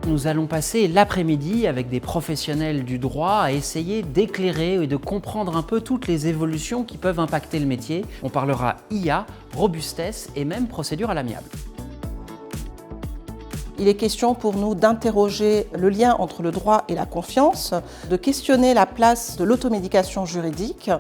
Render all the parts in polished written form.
Nous allons passer l'après-midi avec des professionnels du droit à essayer d'éclairer et de comprendre un peu toutes les évolutions qui peuvent impacter le métier. On parlera IA, robustesse et même procédure à l'amiable. Il est question pour nous d'interroger le lien entre le droit et la confiance, de questionner la place de l'automédication juridique,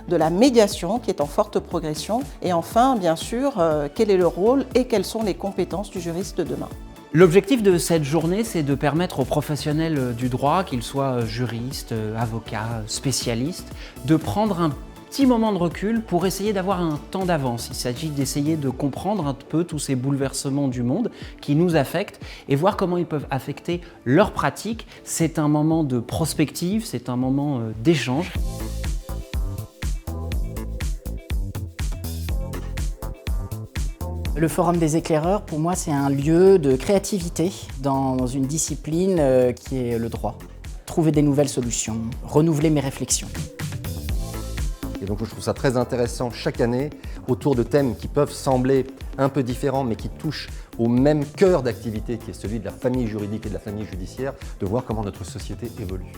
de la médiation qui est en forte progression et enfin, bien sûr, quel est le rôle et quelles sont les compétences du juriste de demain. L'objectif de cette journée, c'est de permettre aux professionnels du droit, qu'ils soient juristes, avocats, spécialistes, de prendre un petit moment de recul pour essayer d'avoir un temps d'avance. Il s'agit d'essayer de comprendre un peu tous ces bouleversements du monde qui nous affectent et voir comment ils peuvent affecter leur pratique. C'est un moment de prospective, c'est un moment d'échange. Le Forum des éclaireurs, pour moi, c'est un lieu de créativité dans une discipline qui est le droit. Trouver des nouvelles solutions, renouveler mes réflexions. Et donc je trouve ça très intéressant chaque année, autour de thèmes qui peuvent sembler un peu différents, mais qui touchent au même cœur d'activité qui est celui de la famille juridique et de la famille judiciaire, de voir comment notre société évolue.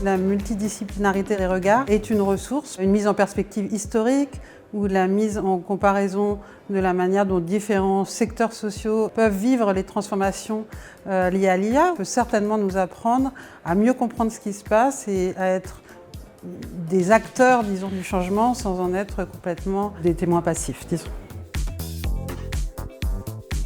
La multidisciplinarité des regards est une ressource, une mise en perspective historique ou la mise en comparaison de la manière dont différents secteurs sociaux peuvent vivre les transformations liées à l'IA peut certainement nous apprendre à mieux comprendre ce qui se passe et à être des acteurs, disons, du changement sans en être complètement des témoins passifs, disons.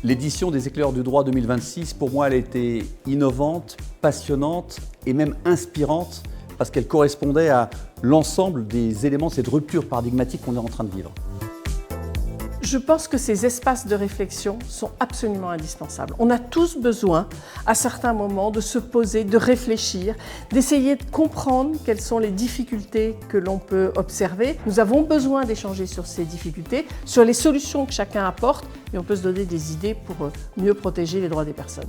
L'édition des éclaireurs du droit 2026, pour moi, elle a été innovante, passionnante et même inspirante parce qu'elle correspondait à l'ensemble des éléments de cette rupture paradigmatique qu'on est en train de vivre. Je pense que ces espaces de réflexion sont absolument indispensables. On a tous besoin, à certains moments, de se poser, de réfléchir, d'essayer de comprendre quelles sont les difficultés que l'on peut observer. Nous avons besoin d'échanger sur ces difficultés, sur les solutions que chacun apporte, et on peut se donner des idées pour mieux protéger les droits des personnes.